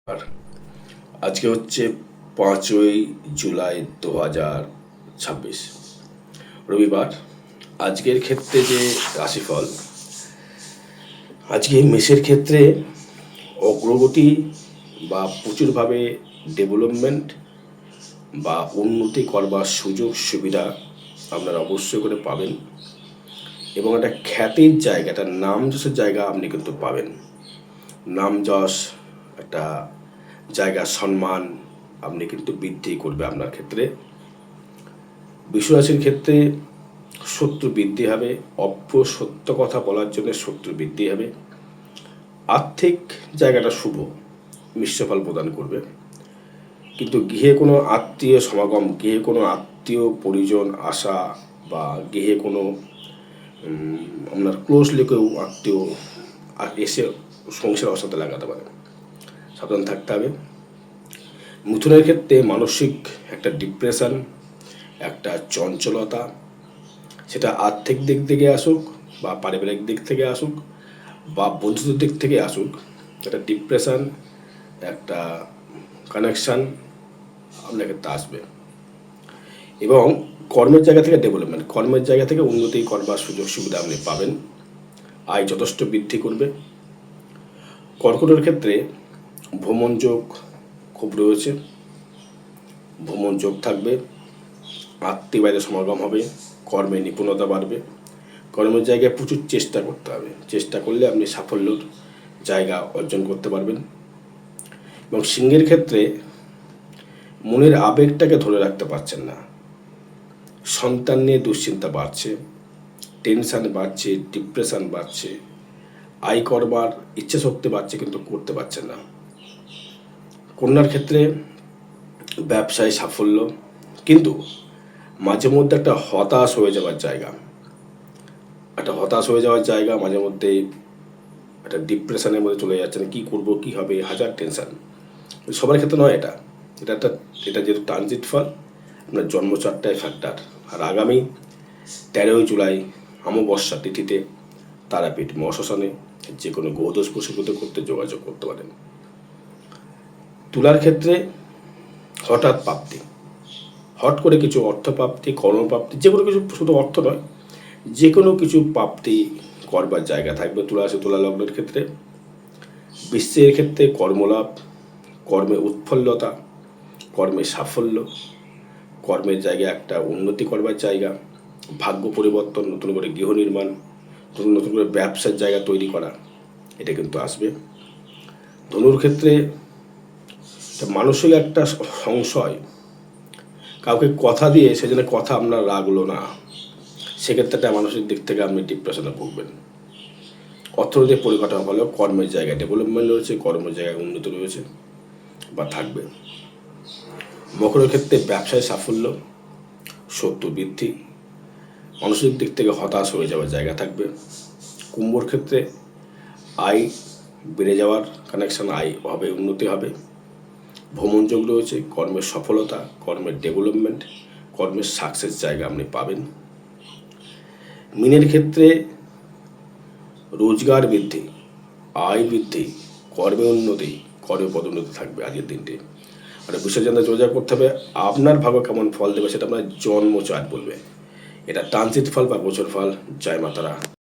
আর আজকে হচ্ছে 5ই জুলাই 2026 রবিবার। আজকের ক্ষেত্রে যে রাশিফল, আজকে মেষের ক্ষেত্রে অগ্রগতি বা প্রচুরভাবে ডেভেলপমেন্ট বা উন্নতি করবার সুযোগ সুবিধা আপনারা অবশ্যই করে পাবেন এবং একটা খ্যাতির জায়গা, একটা নাম যশের জায়গা আপনি কিন্তু পাবেন। নাম যশ, একটা জায়গা, সম্মান আপনি কিন্তু বৃদ্ধি করবে আপনার ক্ষেত্রে। বিশ্বরাশির ক্ষেত্রে শত্রু বৃদ্ধি হবে, সত্য কথা বলার জন্য শত্রু বৃদ্ধি হবে। আর্থিক জায়গাটা শুভ, মিশ্র ফল প্রদান করবে, কিন্তু গৃহে কোনো আত্মীয় সমাগম, গৃহে কোনো আত্মীয় পরিজন আসা বা গৃহে কোনো আপনার ক্লোজলি কেউ আত্মীয় এসে সংসার অশান্তি লাগাতে পারে, সাবধান থাকতে হবে। মিথুনের ক্ষেত্রে মানসিক একটা ডিপ্রেশন, একটা চঞ্চলতা, সেটা আর্থিক দিক থেকে আসুক বা পারিবারিক দিক থেকে আসুক বা বন্ধুদের দিক থেকে আসুক, একটা ডিপ্রেশন, একটা কানেকশান আপনার ক্ষেত্রে আসবে। এবং কর্মের জায়গা থেকে ডেভেলপমেন্ট, কর্মের জায়গা থেকে উন্নতি করবার সুযোগ সুবিধা আপনি পাবেন। আয় যথেষ্ট বৃদ্ধি করবে। কর্কটের ক্ষেত্রে ভ্রমণ যোগ খুব রয়েছে, ভ্রমণ যোগ থাকবে, আত্মীয় সমাগম হবে, কর্মে নিপুণতা বাড়বে। কর্মের জায়গায় প্রচুর চেষ্টা করতে হবে, চেষ্টা করলে আপনি সাফল্যর জায়গা অর্জন করতে পারবেন। এবং সিংহের ক্ষেত্রে মনের আবেগটাকে ধরে রাখতে পারছেন না, সন্তান নিয়ে দুশ্চিন্তা বাড়ছে, টেনশান বাড়ছে, ডিপ্রেশন বাড়ছে, আয় করবার ইচ্ছা শক্তি বাড়ছে কিন্তু করতে পারছেন না। কন্যার ক্ষেত্রে ব্যবসায় সাফল্য, কিন্তু মাঝে মধ্যে একটা হতাশ হয়ে যাওয়ার জায়গা, মাঝে মধ্যে একটা ডিপ্রেশনের মধ্যে চলে যাচ্ছেন, কী করবো, কী হবে, হাজার টেনশান। সবার ক্ষেত্রে নয় এটা, এটা যেহেতু ট্রানজিট ফল, আপনার জন্মচারটায় ফ্যাক্টর। আর আগামী 13ই জুলাই অমাবস্যা তিথিতে তারাপীঠ মহাশ্মশানে যে কোনো গ্রহদোষ প্রশমিত করতে যোগাযোগ করতে পারেন। তুলার ক্ষেত্রে হঠাৎ প্রাপ্তি, হট করে কিছু অর্থ প্রাপ্তি, কর্মপ্রাপ্তি, যে কোনো কিছু, শুধু অর্থ নয়, যে কোনো কিছু প্রাপ্তি করবার জায়গা থাকবে তুলা লগ্নের ক্ষেত্রে। বিশ্বের ক্ষেত্রে কর্মলাভ, কর্মে উৎফুল্লতা, কর্মে সাফল্য, কর্মের জায়গায় একটা উন্নতি করবার জায়গা, ভাগ্য পরিবর্তন, নতুন করে গৃহ নির্মাণ, নতুন করে ব্যবসার জায়গা তৈরি করা, এটা কিন্তু আসবে। ধনুর ক্ষেত্রে মানসিক একটা সংশয়, কাউকে কথা দিয়ে সেজন্য কথা আপনার রাখলো না, সেক্ষেত্রে একটা মানসিক দিক থেকে আপনি ডিপ্রেশনে ভুগবেন। অর্থনৈতিক পরিকাঠামো ভালো, কর্মের জায়গায় ডেভেলপমেন্ট রয়েছে, কর্মের জায়গায় উন্নতি রয়েছে বা থাকবে। মকরের ক্ষেত্রে ব্যবসায় সাফল্য, শত্রু বৃদ্ধি, মানসিক দিক থেকে হতাশ হয়ে যাওয়ার জায়গা থাকবে। কুম্ভর ক্ষেত্রে আয় বেড়ে যাওয়ার কানেকশান, আয় হবে, উন্নতি হবে, ভ্রমণ যোগ রয়েছে, কর্মের সফলতা, কর্মের ডেভেলপমেন্ট, কর্মের সাকসেস জায়গা আপনি পাবেন। মীনের ক্ষেত্রে রোজগার বৃদ্ধি, আয় বৃদ্ধি, কর্মে উন্নতি, কর্মে পদোন্নতি থাকবে আজকের দিনটি। আর বিষয় জানতে যোগাযোগ করতে হবে। আপনার ভাগ্য কেমন ফল দেবে সেটা আপনার জন্ম চার্ট বলবে। এটা ট্রানজিট ফল বা গোচর ফল। জয় মাতারা।